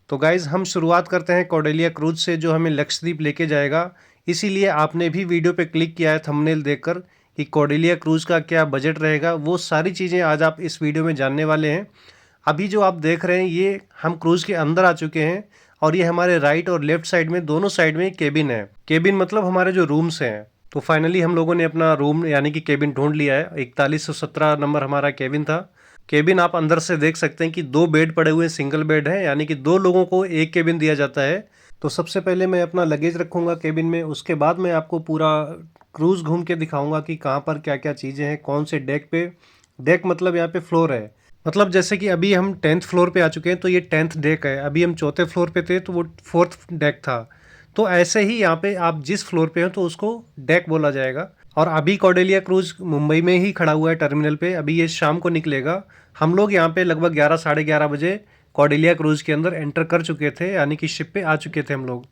तो गाइज़ हम शुरुआत करते हैं कॉर्डेलिया क्रूज़ से जो हमें लक्षद्वीप लेके जाएगा। इसीलिए आपने भी वीडियो पे क्लिक किया है थंबनेल देखकर कि कॉर्डेलिया क्रूज़ का क्या बजट रहेगा, वो सारी चीज़ें आज आप इस वीडियो में जानने वाले हैं। अभी जो आप देख रहे हैं ये हम क्रूज़ के अंदर आ चुके हैं और ये हमारे राइट और लेफ्ट साइड में दोनों साइड में केबिन है। केबिन मतलब हमारे जो रूम्स हैं। तो फाइनली हम लोगों ने अपना रूम यानी कि केबिन ढूंढ लिया है। 4117 नंबर हमारा केबिन था। केबिन आप अंदर से देख सकते हैं कि 2 बेड पड़े हुए हैं, सिंगल बेड है यानी कि 2 लोगों को एक केबिन दिया जाता है। तो सबसे पहले मैं अपना लगेज रखूंगा केबिन में, उसके बाद मैं आपको पूरा क्रूज़ घूम के दिखाऊंगा कि कहाँ पर क्या क्या चीज़ें हैं, कौन से डेक पे। डेक मतलब यहाँ पे फ्लोर है, मतलब जैसे कि अभी हम 10th फ्लोर पे आ चुके हैं तो ये 10th डेक है। अभी हम चौथे फ्लोर पे थे तो वो 4th डेक था। तो ऐसे ही यहाँ पे आप जिस फ्लोर पे हो तो उसको डेक बोला जाएगा। और अभी कॉर्डेलिया क्रूज मुंबई में ही खड़ा हुआ है टर्मिनल पे। अभी ये शाम को निकलेगा। हम लोग यहाँ पे लगभग 11 साढ़े 11 बजे कॉर्डेलिया क्रूज के अंदर एंटर कर चुके थे, यानी कि शिप पे आ चुके थे हम लोग।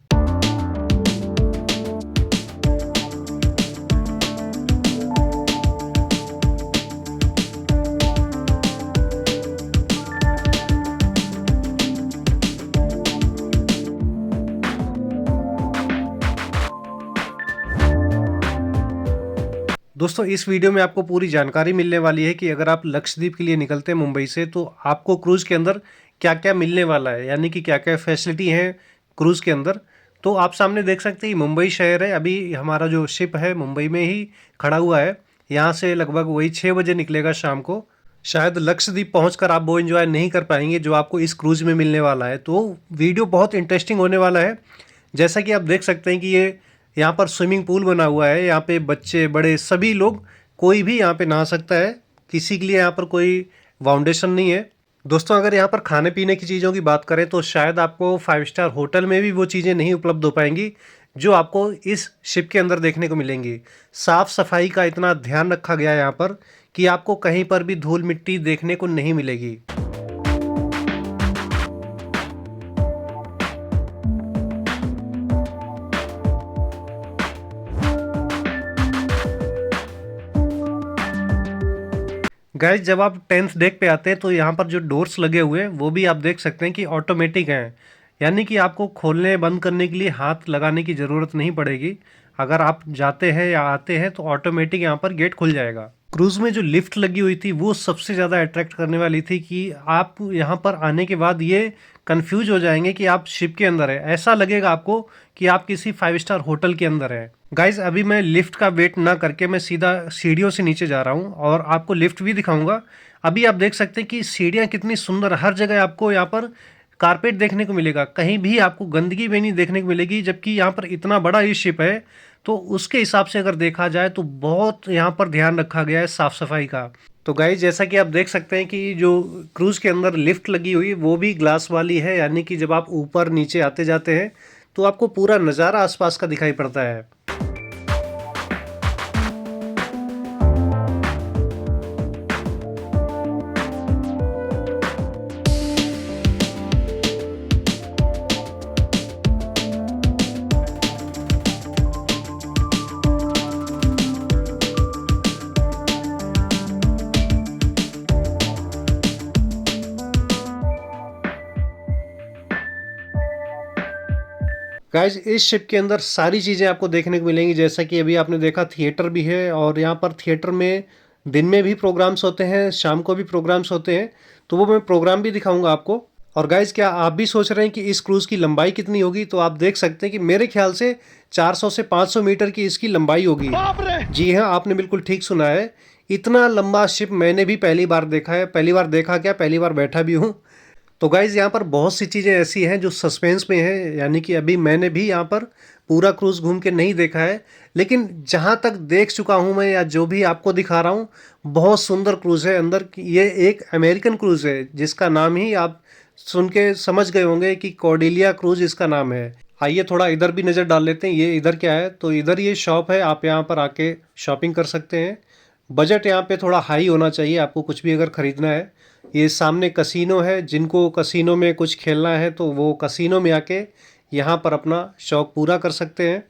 दोस्तों इस वीडियो में आपको पूरी जानकारी मिलने वाली है कि अगर आप लक्षद्वीप के लिए निकलते हैं मुंबई से तो आपको क्रूज़ के अंदर क्या क्या मिलने वाला है, यानी कि क्या क्या फैसिलिटी है क्रूज़ के अंदर। तो आप सामने देख सकते हैं मुंबई शहर है। अभी हमारा जो शिप है मुंबई में ही खड़ा हुआ है। यहाँ से लगभग वही 6 बजे निकलेगा शाम को। शायद लक्षद्वीप पहुँच आप वो एंजॉय नहीं कर पाएंगे जो आपको इस क्रूज़ में मिलने वाला है। तो वीडियो बहुत इंटरेस्टिंग होने वाला है। जैसा कि आप देख सकते हैं कि ये यहाँ पर स्विमिंग पूल बना हुआ है। यहाँ पे बच्चे बड़े सभी लोग, कोई भी यहाँ पे नहा सकता है। किसी के लिए यहाँ पर कोई बाउंडेशन नहीं है। दोस्तों अगर यहाँ पर खाने पीने की चीज़ों की बात करें तो शायद आपको 5 स्टार होटल में भी वो चीज़ें नहीं उपलब्ध हो पाएंगी जो आपको इस शिप के अंदर देखने को मिलेंगी। साफ़ सफाई का इतना ध्यान रखा गया है यहाँ पर कि आपको कहीं पर भी धूल मिट्टी देखने को नहीं मिलेगी। गाइस जब आप 10th डेक पे आते हैं तो यहाँ पर जो डोर्स लगे हुए हैं वो भी आप देख सकते हैं कि ऑटोमेटिक हैं, यानी कि आपको खोलने बंद करने के लिए हाथ लगाने की ज़रूरत नहीं पड़ेगी। अगर आप जाते हैं या आते हैं तो ऑटोमेटिक यहाँ पर गेट खुल जाएगा। क्रूज़ में जो लिफ्ट लगी हुई थी वो सबसे ज़्यादा अट्रैक्ट करने वाली थी कि आप यहाँ पर आने के बाद ये कंफ्यूज हो जाएंगे कि आप शिप के अंदर है। ऐसा लगेगा आपको कि आप किसी 5 स्टार होटल के अंदर है। गाइज अभी मैं लिफ्ट का वेट ना करके मैं सीधा सीढ़ियों से नीचे जा रहा हूँ और आपको लिफ्ट भी दिखाऊंगा। अभी आप देख सकते हैं कि सीढ़ियाँ कितनी सुंदर, हर जगह आपको यहाँ पर कारपेट देखने को मिलेगा, कहीं भी आपको गंदगी भी नहीं देखने को मिलेगी। जबकि यहाँ पर इतना बड़ा ये शिप है तो उसके हिसाब से अगर देखा जाए तो बहुत यहाँ पर ध्यान रखा गया है साफ़ सफाई का। तो गाइज जैसा कि आप देख सकते हैं कि जो क्रूज़ के अंदर लिफ्ट लगी हुई वो भी ग्लास वाली है, यानी कि जब आप ऊपर नीचे आते जाते हैं तो आपको पूरा नज़ारा आसपास का दिखाई पड़ता है। गाइज इस शिप के अंदर सारी चीज़ें आपको देखने को मिलेंगी। जैसा कि अभी आपने देखा थिएटर भी है और यहाँ पर थिएटर में दिन में भी प्रोग्राम्स होते हैं, शाम को भी प्रोग्राम्स होते हैं। तो वो मैं प्रोग्राम भी दिखाऊंगा आपको। और गाइज क्या आप भी सोच रहे हैं कि इस क्रूज़ की लंबाई कितनी होगी, तो आप देख सकते हैं कि मेरे ख्याल से 400 से 500 मीटर की इसकी लंबाई होगी। जी हाँ, आपने बिल्कुल ठीक सुना है। इतना लंबा शिप मैंने भी पहली बार देखा है। पहली बार देखा क्या, पहली बार बैठा भी हूँ। तो गाइज़ यहाँ पर बहुत सी चीज़ें ऐसी हैं जो सस्पेंस में हैं, यानी कि अभी मैंने भी यहाँ पर पूरा क्रूज़ घूम के नहीं देखा है। लेकिन जहाँ तक देख चुका हूँ मैं या जो भी आपको दिखा रहा हूँ, बहुत सुंदर क्रूज़ है अंदर। ये एक अमेरिकन क्रूज़ है जिसका नाम ही आप सुन के समझ गए होंगे कि कॉर्डेलिया क्रूज़ इसका नाम है। आइए थोड़ा इधर भी नज़र डाल लेते हैं। ये इधर क्या है, तो इधर ये शॉप है, आप यहाँ पर आके शॉपिंग कर सकते हैं। बजट यहाँ पे थोड़ा हाई होना चाहिए आपको कुछ भी अगर ख़रीदना है। ये सामने कसिनो है, जिनको कसिनो में कुछ खेलना है तो वो कसिनो में आके यहाँ पर अपना शौक पूरा कर सकते हैं।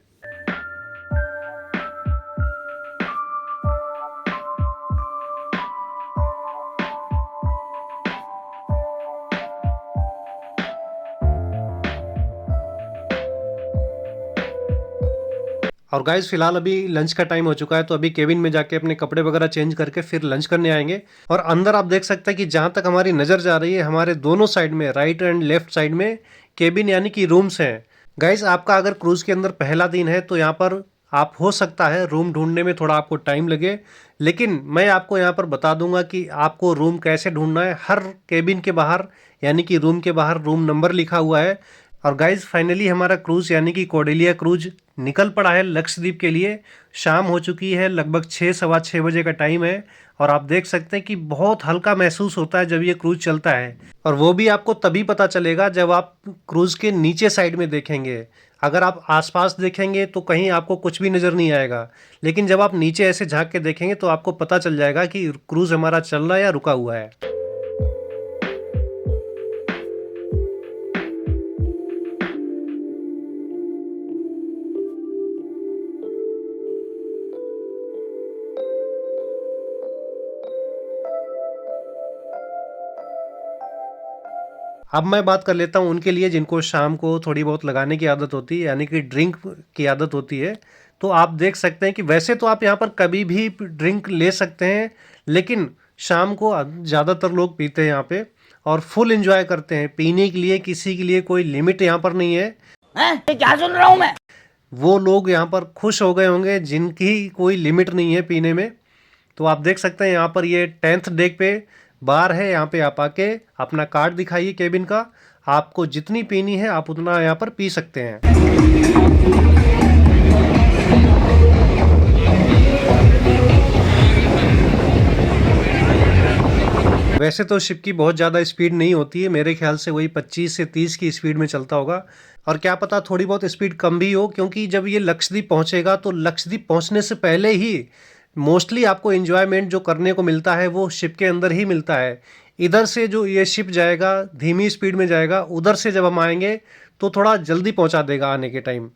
और गाइस फिलहाल अभी लंच का टाइम हो चुका है, तो अभी केबिन में जाके अपने कपड़े वगैरह चेंज करके फिर लंच करने आएंगे। और अंदर आप देख सकते हैं कि जहां तक हमारी नज़र जा रही है, हमारे दोनों साइड में, राइट एंड लेफ्ट साइड में केबिन यानी कि रूम्स हैं। गाइस आपका अगर क्रूज़ के अंदर पहला दिन है तो यहाँ पर आप हो सकता है रूम ढूंढने में थोड़ा आपको टाइम लगे, लेकिन मैं आपको यहाँ पर बता दूंगा कि आपको रूम कैसे ढूंढना है। हर केबिन के बाहर यानी कि रूम के बाहर रूम नंबर लिखा हुआ है। और गाइज फाइनली हमारा क्रूज़ यानी कि कॉर्डेलिया क्रूज निकल पड़ा है लक्षद्वीप के लिए। शाम हो चुकी है, लगभग 6-6:15 बजे का टाइम है। और आप देख सकते हैं कि बहुत हल्का महसूस होता है जब ये क्रूज चलता है, और वो भी आपको तभी पता चलेगा जब आप क्रूज के नीचे साइड में देखेंगे। अगर आप आसपास देखेंगे तो कहीं आपको कुछ भी नज़र नहीं आएगा, लेकिन जब आप नीचे ऐसे झांक के देखेंगे तो आपको पता चल जाएगा कि क्रूज हमारा चल रहा है या रुका हुआ है। अब मैं बात कर लेता हूँ उनके लिए जिनको शाम को थोड़ी बहुत लगाने की आदत होती है, यानी कि ड्रिंक की आदत होती है। तो आप देख सकते हैं कि वैसे तो आप यहाँ पर कभी भी ड्रिंक ले सकते हैं, लेकिन शाम को ज़्यादातर लोग पीते हैं यहाँ पे और फुल एंजॉय करते हैं। पीने के लिए किसी के लिए कोई लिमिट यहाँ पर नहीं है। क्या सुन रहा हूँ मैं? वो लोग यहाँ पर खुश हो गए होंगे जिनकी कोई लिमिट नहीं है पीने में। तो आप देख सकते हैं यहाँ पर ये 10th डेक पे बार है। यहाँ पे आप आके अपना कार्ड दिखाइए केबिन का, आपको जितनी पीनी है आप उतना यहाँ पर पी सकते हैं। वैसे तो शिप की बहुत ज़्यादा स्पीड नहीं होती है, मेरे ख्याल से वही 25 से 30 की स्पीड में चलता होगा। और क्या पता थोड़ी बहुत स्पीड कम भी हो, क्योंकि जब ये लक्षद्वीप पहुँचेगा तो लक्षद्वीप पहुँचने से पहले ही मोस्टली आपको एंजॉयमेंट जो करने को मिलता है वो शिप के अंदर ही मिलता है। इधर से जो ये शिप जाएगा धीमी स्पीड में जाएगा, उधर से जब हम आएंगे तो थोड़ा जल्दी पहुंचा देगा आने के टाइम।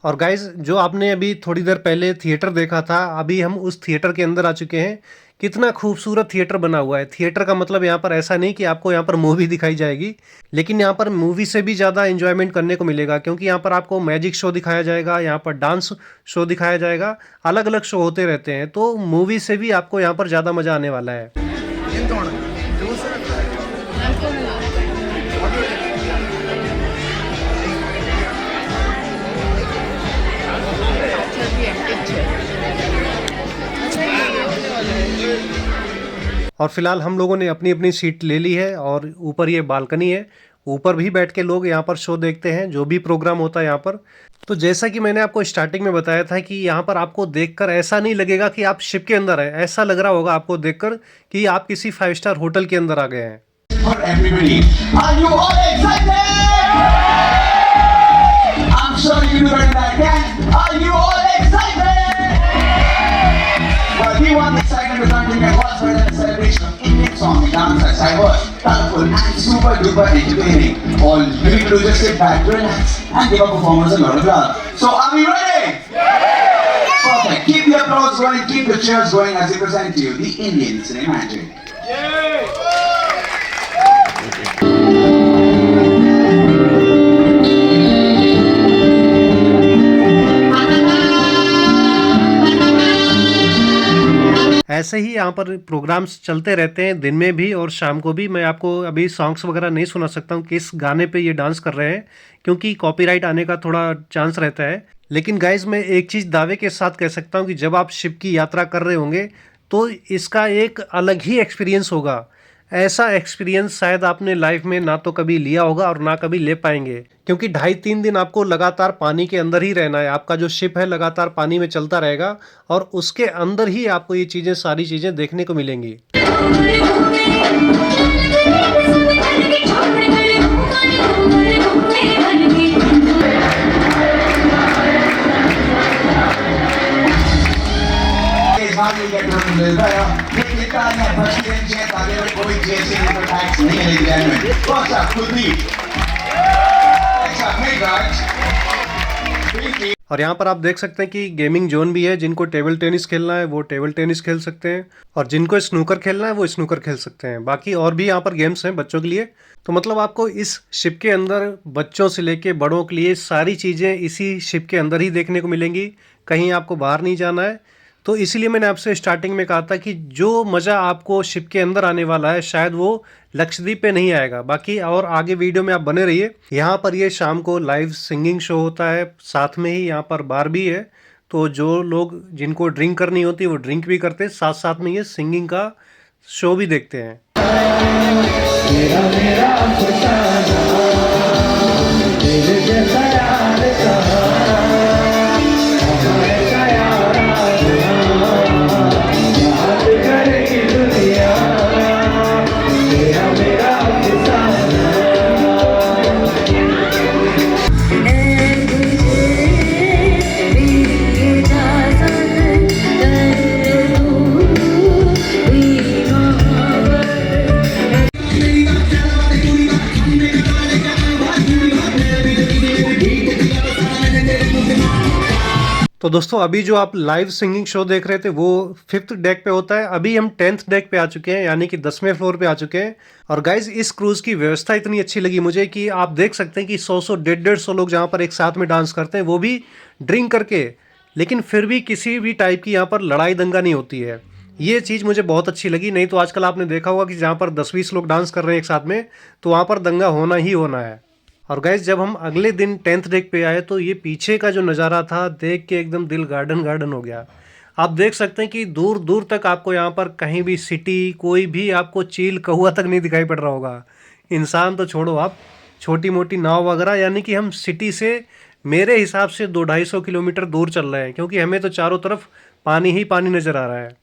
और गाइज जो आपने अभी थोड़ी देर पहले थिएटर देखा था, अभी हम उस थिएटर के अंदर आ चुके हैं। कितना खूबसूरत थिएटर बना हुआ है। थिएटर का मतलब यहाँ पर ऐसा नहीं कि आपको यहाँ पर मूवी दिखाई जाएगी, लेकिन यहाँ पर मूवी से भी ज़्यादा एंजॉयमेंट करने को मिलेगा, क्योंकि यहाँ पर आपको मैजिक शो दिखाया जाएगा, यहाँ पर डांस शो दिखाया जाएगा, अलग अलग शो होते रहते हैं। तो मूवी से भी आपको यहाँ पर ज़्यादा मज़ा आने वाला है। और फिलहाल हम लोगों ने अपनी अपनी सीट ले ली है, और ऊपर ये बालकनी है, ऊपर भी बैठ के लोग यहाँ पर शो देखते हैं, जो भी प्रोग्राम होता है यहाँ पर। तो जैसा कि मैंने आपको स्टार्टिंग में बताया था कि यहाँ पर आपको देखकर ऐसा नहीं लगेगा कि आप शिप के अंदर हैं, ऐसा लग रहा होगा आपको देखकर कि आप किसी 5 स्टार होटल के अंदर आ गए हैं। Dancers, I was colorful and super duper entertaining. All you need to do is just sit back, relax, and give our performers a lot of love. So, are we ready? Yeah! Perfect. Keep the applause going, keep the cheers going as we present to you the Indian Cinema Magic. ऐसे ही यहाँ पर programmes चलते रहते हैं दिन में भी और शाम को भी। मैं आपको अभी सॉन्ग्स वगैरह नहीं सुना सकता हूँ किस गाने पे ये डांस कर रहे हैं, क्योंकि कॉपीराइट आने का थोड़ा चांस रहता है। लेकिन गाइज मैं एक चीज़ दावे के साथ कह सकता हूँ कि जब आप शिप की यात्रा कर रहे होंगे तो इसका एक अलग ही एक्सपीरियंस होगा। ऐसा एक्सपीरियंस शायद आपने लाइफ में ना तो कभी लिया होगा और ना कभी ले पाएंगे, क्योंकि 2.5-3 दिन आपको लगातार पानी के अंदर ही रहना है। आपका जो शिप है लगातार पानी में चलता रहेगा और उसके अंदर ही आपको ये चीज़ें, सारी चीज़ें देखने को मिलेंगी। और यहाँ पर आप देख सकते हैं कि गेमिंग जोन भी है। जिनको टेबल टेनिस खेलना है वो टेबल टेनिस खेल सकते हैं, और जिनको स्नूकर खेलना है वो स्नूकर खेल सकते हैं। बाकी और भी यहाँ पर गेम्स हैं बच्चों के लिए। तो मतलब आपको इस शिप के अंदर बच्चों से लेके बड़ों के लिए सारी चीज़ें इसी शिप के अंदर ही देखने को मिलेंगी, कहीं आपको बाहर नहीं जाना है। तो इसीलिए मैंने आपसे स्टार्टिंग में कहा था कि जो मज़ा आपको शिप के अंदर आने वाला है शायद वो लक्षद्वीप पे नहीं आएगा। बाकी और आगे वीडियो में आप बने रहिए। यहाँ पर ये शाम को लाइव सिंगिंग शो होता है, साथ में ही यहाँ पर बार भी है। तो जो लोग जिनको ड्रिंक करनी होती है वो ड्रिंक भी करते हैं, साथ साथ में ये सिंगिंग का शो भी देखते हैं। तो दोस्तों अभी जो आप लाइव सिंगिंग शो देख रहे थे वो 5th डेक पे होता है। अभी हम 10th डेक पे आ चुके हैं, यानी कि 10वें फ्लोर पे आ चुके हैं। और गाइज इस क्रूज की व्यवस्था इतनी अच्छी लगी मुझे कि आप देख सकते हैं कि 100 150 लोग जहाँ पर एक साथ में डांस करते हैं, वो भी ड्रिंक करके, लेकिन फिर भी किसी भी टाइप की यहाँ पर लड़ाई दंगा नहीं होती है। ये चीज़ मुझे बहुत अच्छी लगी। नहीं तो आजकल आपने देखा होगा कि जहाँ पर 10-20 लोग डांस कर रहे हैं एक साथ में, तो वहाँ पर दंगा होना ही होना है। और गाइज जब हम अगले दिन 10th डेक पे आए तो ये पीछे का जो नज़ारा था देख के एकदम दिल गार्डन गार्डन हो गया। आप देख सकते हैं कि दूर दूर तक आपको यहाँ पर कहीं भी सिटी, कोई भी आपको चील कौवा तक नहीं दिखाई पड़ रहा होगा। इंसान तो छोड़ो, आप छोटी मोटी नाव वगैरह, यानी कि हम सिटी से मेरे हिसाब से 200-250 किलोमीटर दूर चल रहे हैं, क्योंकि हमें तो चारों तरफ पानी ही पानी नज़र आ रहा है।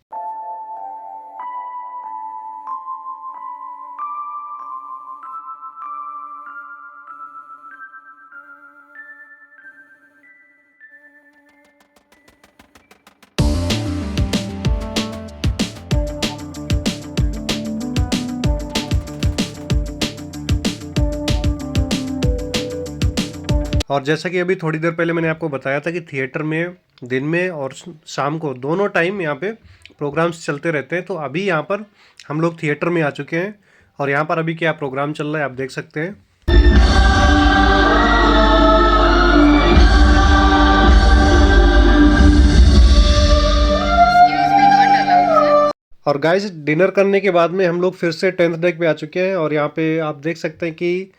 और जैसा कि अभी थोड़ी देर पहले मैंने आपको बताया था कि थिएटर में दिन में और शाम को दोनों टाइम यहाँ पे प्रोग्राम्स चलते रहते हैं। तो अभी यहाँ पर हम लोग थिएटर में आ चुके हैं, और यहाँ पर अभी क्या प्रोग्राम चल रहा है आप देख सकते हैं। और गाइस डिनर करने के बाद में हम लोग फिर से 10th डेक पे आ चुके हैं, और यहाँ पे आप देख सकते हैं कि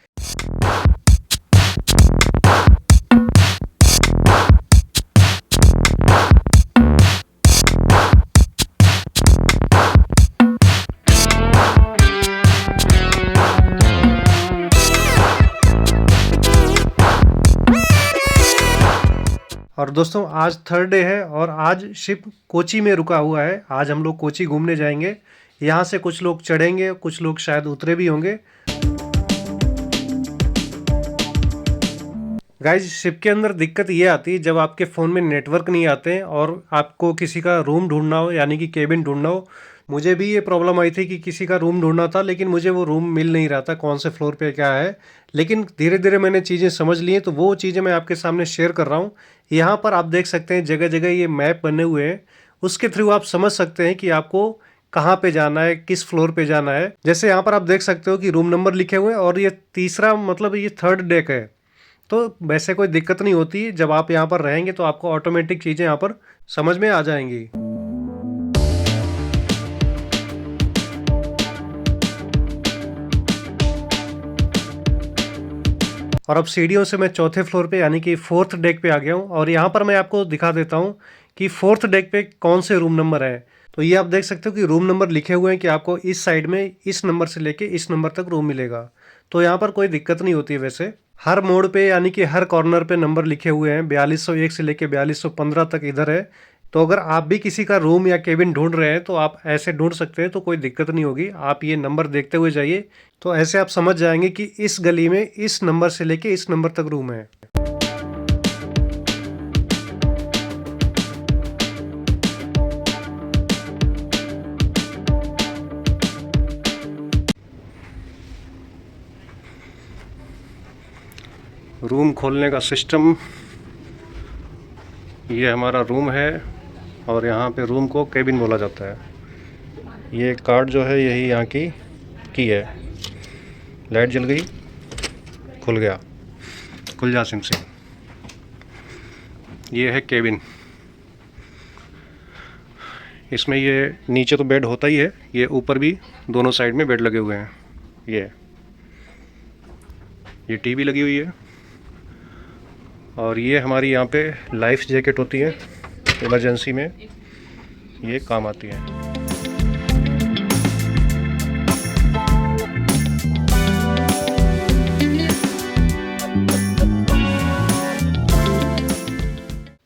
और दोस्तों आज 3rd डे है और आज शिप कोची में रुका हुआ है। आज हम लोग कोची घूमने जाएंगे। यहाँ से कुछ लोग चढ़ेंगे, कुछ लोग शायद उतरे भी होंगे। गाइज शिप के अंदर दिक्कत ये आती है जब आपके फ़ोन में नेटवर्क नहीं आते हैं और आपको किसी का रूम ढूंढना हो, यानी कि केबिन ढूंढना हो। मुझे भी ये प्रॉब्लम आई थी कि किसी का रूम ढूंढना था, लेकिन मुझे वो रूम मिल नहीं रहा था, कौन से फ्लोर पे क्या है। लेकिन धीरे धीरे मैंने चीज़ें समझ ली हैं, तो वो चीज़ें मैं आपके सामने शेयर कर रहा हूँ। यहाँ पर आप देख सकते हैं जगह जगह ये मैप बने हुए हैं, उसके थ्रू आप समझ सकते हैं कि आपको कहाँ पे जाना है, किस फ्लोर पे जाना है। जैसे यहाँ पर आप देख सकते हो कि रूम नंबर लिखे हुए हैं, और ये तीसरा मतलब ये 3rd डेक है। तो वैसे कोई दिक्कत नहीं होती, जब आप यहाँ पर रहेंगे तो आपको ऑटोमेटिक चीज़ें यहाँ पर समझ में आ जाएंगी। और अब सीढ़ियों से मैं 4थे फ्लोर पे यानी कि 4th डेक पे आ गया हूँ, और यहाँ पर मैं आपको दिखा देता हूँ कि 4th डेक पे कौन से रूम नंबर है। तो ये आप देख सकते हो कि रूम नंबर लिखे हुए हैं कि आपको इस साइड में इस नंबर से लेके इस नंबर तक रूम मिलेगा। तो यहाँ पर कोई दिक्कत नहीं होती है। वैसे हर मोड़ पे यानी कि हर कॉर्नर पे नंबर लिखे हुए हैं, 4201 से लेके 4215 तक इधर है। तो अगर आप भी किसी का रूम या केबिन ढूंढ रहे हैं तो आप ऐसे ढूंढ सकते हैं, तो कोई दिक्कत नहीं होगी। आप ये नंबर देखते हुए जाइए, तो ऐसे आप समझ जाएंगे कि इस गली में इस नंबर से लेके इस नंबर तक रूम है। रूम खोलने का सिस्टम ये हमारा रूम है और यहाँ पे रूम को केबिन बोला जाता है। ये कार्ड जो है यही यहाँ की है। लाइट जल गई, खुल गया, खुल जा सिम सिम। ये है केबिन। इसमें ये नीचे तो बेड होता ही है, ये ऊपर भी दोनों साइड में बेड लगे हुए हैं। ये टीवी लगी हुई है और ये हमारी यहाँ पे लाइफ जैकेट होती है, इमरजेंसी में ये काम आती है।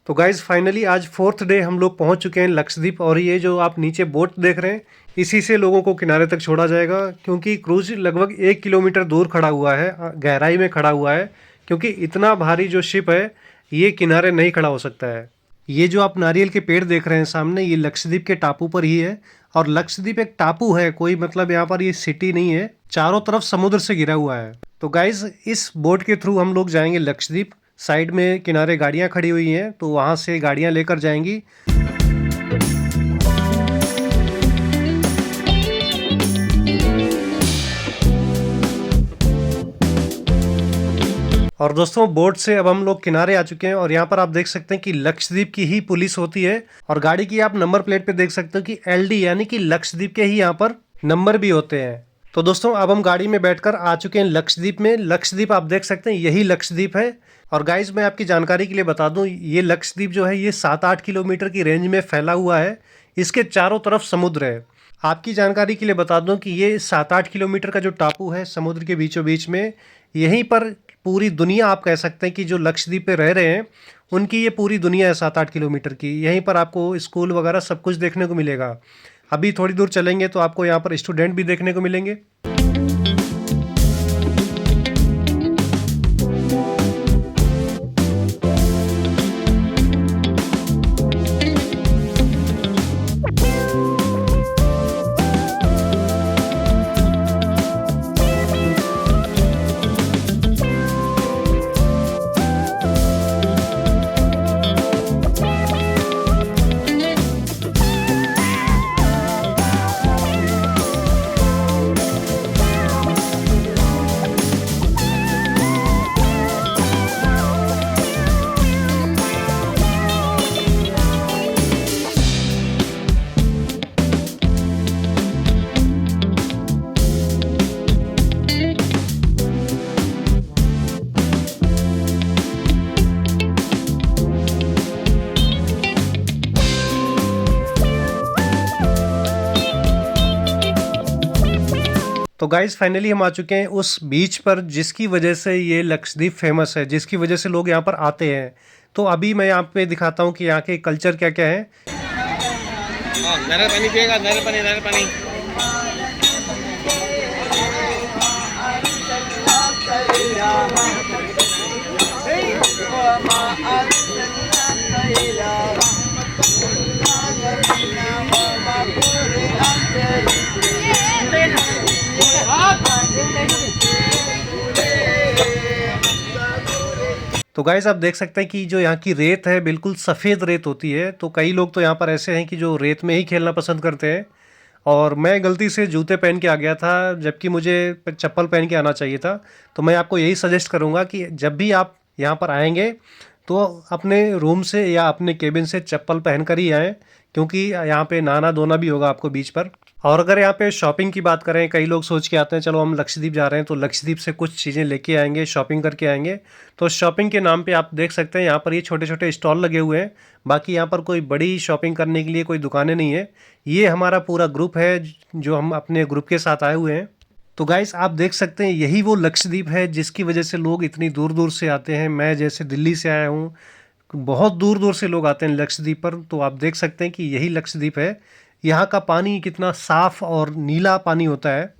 तो गाइज़ फाइनली आज 4th डे हम लोग पहुंच चुके हैं लक्षद्वीप। और ये जो आप नीचे बोट देख रहे हैं, इसी से लोगों को किनारे तक छोड़ा जाएगा, क्योंकि क्रूज लगभग 1 किलोमीटर दूर खड़ा हुआ है, गहराई में खड़ा हुआ है, क्योंकि इतना भारी जो शिप है ये किनारे नहीं खड़ा हो सकता है। ये जो आप नारियल के पेड़ देख रहे हैं सामने, ये लक्षद्वीप के टापू पर ही है। और लक्षद्वीप एक टापू है, कोई मतलब यहाँ पर ये सिटी नहीं है, चारों तरफ समुद्र से घिरा हुआ है। तो गाइज़ इस बोट के थ्रू हम लोग जाएंगे लक्षद्वीप। साइड में किनारे गाड़ियाँ खड़ी हुई हैं, तो वहाँ से गाड़ियाँ लेकर जाएंगी। और दोस्तों बोट से अब हम लोग किनारे आ चुके हैं और यहाँ पर आप देख सकते हैं कि लक्षद्वीप की ही पुलिस होती है। और गाड़ी की आप नंबर प्लेट पे देख सकते हो कि LD यानी कि लक्षद्वीप के ही यहाँ पर नंबर भी होते हैं। तो दोस्तों अब हम गाड़ी में बैठकर आ चुके हैं लक्षद्वीप में। लक्षद्वीप आप देख सकते हैं यही लक्षद्वीप है। और गाइज मैं आपकी जानकारी के लिए बता दूं, ये लक्षद्वीप जो है ये 7-8 किलोमीटर की रेंज में फैला हुआ है। इसके चारों तरफ समुद्र है। आपकी जानकारी के लिए बता दूं कि ये 7-8 किलोमीटर का जो टापू है समुद्र के बीचों बीच में, यहीं पर पूरी दुनिया आप कह सकते हैं कि जो लक्षद्वीप पे रह रहे हैं उनकी ये पूरी दुनिया है 7-8 किलोमीटर की। यहीं पर आपको स्कूल वगैरह सब कुछ देखने को मिलेगा। अभी थोड़ी दूर चलेंगे तो आपको यहाँ पर स्टूडेंट भी देखने को मिलेंगे। तो गाइज़ फाइनली हम आ चुके हैं उस बीच पर जिसकी वजह से ये लक्षद्वीप फेमस है, जिसकी वजह से लोग यहाँ पर आते हैं। तो अभी मैं यहाँ पे दिखाता हूँ कि यहाँ के कल्चर क्या क्या है। नारियल पानी पिएगा, नारियल पानी। तो गाइस आप देख सकते हैं कि जो यहाँ की रेत है बिल्कुल सफ़ेद रेत होती है। तो कई लोग तो यहाँ पर ऐसे हैं कि जो रेत में ही खेलना पसंद करते हैं। और मैं गलती से जूते पहन के आ गया था, जबकि मुझे चप्पल पहन के आना चाहिए था। तो मैं आपको यही सजेस्ट करूँगा कि जब भी आप यहाँ पर आएंगे तो अपने रूम से या अपने केबिन से चप्पल पहन कर ही आएँ, क्योंकि यहाँ पे नहाना धोना भी होगा आपको बीच पर। और अगर यहाँ पे शॉपिंग की बात करें, कई लोग सोच के आते हैं चलो हम लक्षद्वीप जा रहे हैं तो लक्षद्वीप से कुछ चीज़ें लेके आएंगे, शॉपिंग करके आएंगे। तो शॉपिंग के नाम पे आप देख सकते हैं यहाँ पर ये छोटे छोटे स्टॉल लगे हुए हैं। बाकी यहाँ पर कोई बड़ी शॉपिंग करने के लिए कोई दुकानें नहीं है। ये हमारा पूरा ग्रुप है जो हम अपने ग्रुप के साथ आए हुए हैं। तो गाइस आप देख सकते हैं यही वो लक्षद्वीप है जिसकी वजह से लोग इतनी दूर दूर से आते हैं। मैं जैसे दिल्ली से आया हूँ, बहुत दूर दूर से लोग आते हैं लक्षद्वीप पर। तो आप देख सकते हैं कि यही लक्षद्वीप है। यहाँ का पानी कितना साफ और नीला पानी होता है।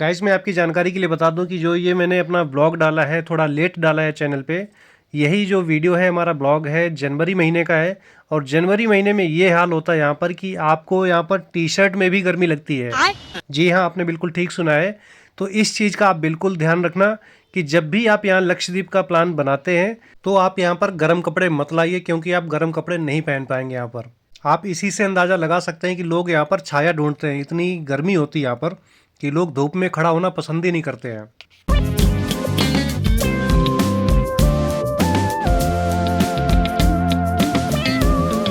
गाइस मैं आपकी जानकारी के लिए बता दूं कि जो ये मैंने अपना ब्लॉग डाला है, थोड़ा लेट डाला है चैनल पे। यही जो वीडियो है हमारा ब्लॉग है जनवरी महीने का है, और जनवरी महीने में ये हाल होता है यहाँ पर कि आपको यहाँ पर टी शर्ट में भी गर्मी लगती है। जी हाँ, आपने बिल्कुल ठीक सुना है। तो इस चीज़ का आप बिल्कुल ध्यान रखना कि जब भी आप यहाँ लक्षद्वीप का प्लान बनाते हैं तो आप यहाँ पर गर्म कपड़े मत लाइए, क्योंकि आप गर्म कपड़े नहीं पहन पाएंगे यहाँ पर। आप इसी से अंदाज़ा लगा सकते हैं कि लोग यहाँ पर छाया ढूंढते हैं। इतनी गर्मी होती है यहाँ पर कि लोग धूप में खड़ा होना पसंद ही नहीं करते हैं।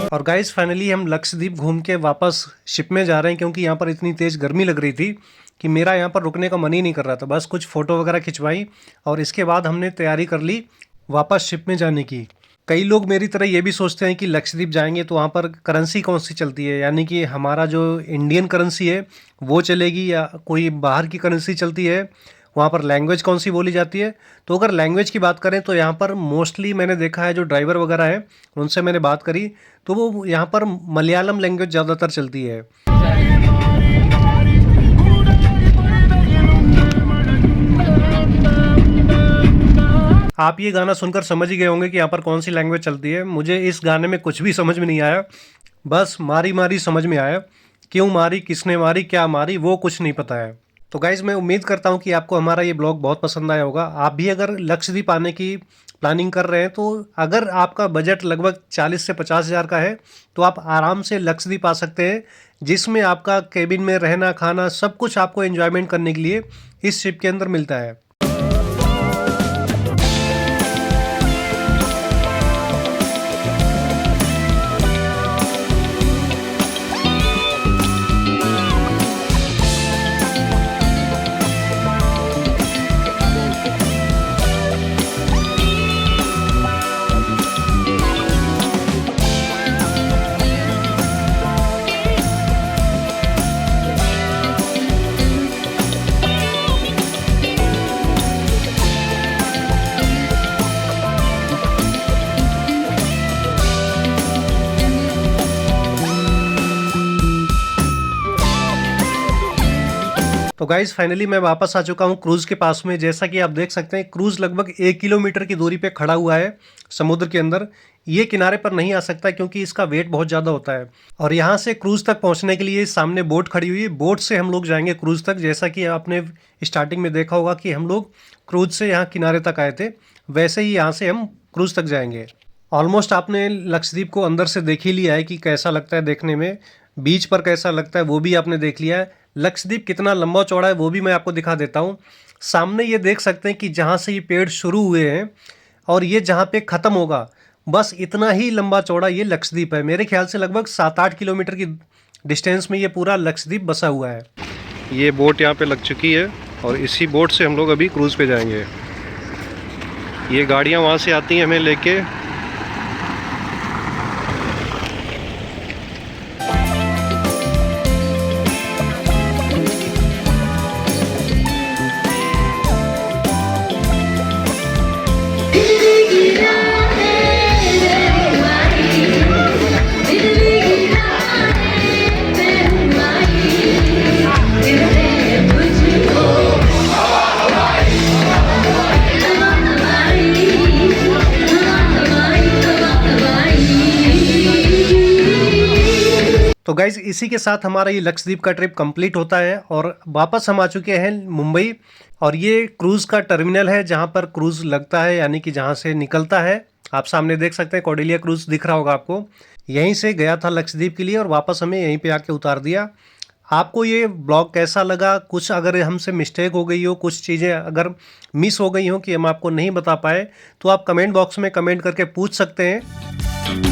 और गाइस फाइनली हम लक्षद्वीप घूम के वापस शिप में जा रहे हैं, क्योंकि यहाँ पर इतनी तेज़ गर्मी लग रही थी कि मेरा यहाँ पर रुकने का मन ही नहीं कर रहा था। बस कुछ फ़ोटो वगैरह खिंचवाई और इसके बाद हमने तैयारी कर ली वापस शिप में जाने की। कई लोग मेरी तरह ये भी सोचते हैं कि लक्षद्वीप जाएंगे तो वहाँ पर करेंसी कौन सी चलती है, यानी कि हमारा जो इंडियन करेंसी है वो चलेगी या कोई बाहर की करेंसी चलती है, वहाँ पर लैंग्वेज कौन सी बोली जाती है। तो अगर लैंग्वेज की बात करें तो यहाँ पर मोस्टली मैंने देखा है जो ड्राइवर वगैरह हैं उनसे मैंने बात करी तो वो यहाँ पर मलयालम लैंग्वेज ज़्यादातर चलती है। आप ये गाना सुनकर समझ ही गए होंगे कि यहाँ पर कौन सी लैंग्वेज चलती है। मुझे इस गाने में कुछ भी समझ में नहीं आया, बस मारी मारी समझ में आया। क्यों मारी, किसने मारी, क्या मारी, वो कुछ नहीं पता है। तो गाइज़ मैं उम्मीद करता हूँ कि आपको हमारा ये ब्लॉग बहुत पसंद आया होगा। आप भी अगर लक्षद्वीप आने की प्लानिंग कर रहे हैं तो अगर आपका बजट लगभग 40 से 50 हज़ार का है तो आप आराम से लक्षद्वीप आ सकते हैं, जिसमें आपका केबिन में रहना खाना सब कुछ आपको एंजॉयमेंट करने के लिए इस शिप के अंदर मिलता है। तो गाइज़ फाइनली मैं वापस आ चुका हूँ क्रूज़ के पास में। जैसा कि आप देख सकते हैं क्रूज़ लगभग 1 किलोमीटर की दूरी पे खड़ा हुआ है समुद्र के अंदर। ये किनारे पर नहीं आ सकता क्योंकि इसका वेट बहुत ज़्यादा होता है। और यहाँ से क्रूज़ तक पहुँचने के लिए सामने बोट खड़ी हुई है, बोट से हम लोग जाएंगे क्रूज़ तक। जैसा कि आपने स्टार्टिंग में देखा होगा कि हम लोग क्रूज़ से यहाँ किनारे तक आए थे, वैसे ही यहाँ से हम क्रूज़ तक जाएंगे। ऑलमोस्ट आपने लक्षद्वीप को अंदर से देख ही लिया है कि कैसा लगता है देखने में, बीच पर कैसा लगता है वो भी आपने देख लिया है। लक्षद्वीप कितना लंबा चौड़ा है वो भी मैं आपको दिखा देता हूँ। सामने ये देख सकते हैं कि जहाँ से ये पेड़ शुरू हुए हैं और ये जहाँ पे ख़त्म होगा, बस इतना ही लंबा चौड़ा ये लक्षद्वीप है। मेरे ख्याल से लगभग 7-8 किलोमीटर की डिस्टेंस में ये पूरा लक्षद्वीप बसा हुआ है। ये बोट यहाँ पे लग चुकी है और इसी बोट से हम लोग अभी क्रूज़ पे जाएंगे। ये गाड़ियाँ वहाँ से आती हैं हमें लेके। तो गाइज़ इसी के साथ हमारा ये लक्षद्वीप का ट्रिप कंप्लीट होता है और वापस हम आ चुके हैं मुंबई। और ये क्रूज़ का टर्मिनल है जहाँ पर क्रूज़ लगता है, यानी कि जहाँ से निकलता है। आप सामने देख सकते हैं कॉर्डेलिया क्रूज़ दिख रहा होगा आपको। यहीं से गया था लक्षद्वीप के लिए और वापस हमें यहीं पे आके उतार दिया। आपको ये ब्लॉग कैसा लगा? कुछ अगर हमसे मिस्टेक हो गई हो, कुछ चीज़ें अगर मिस हो गई हो कि हम आपको नहीं बता पाए, तो आप कमेंट बॉक्स में कमेंट करके पूछ सकते हैं।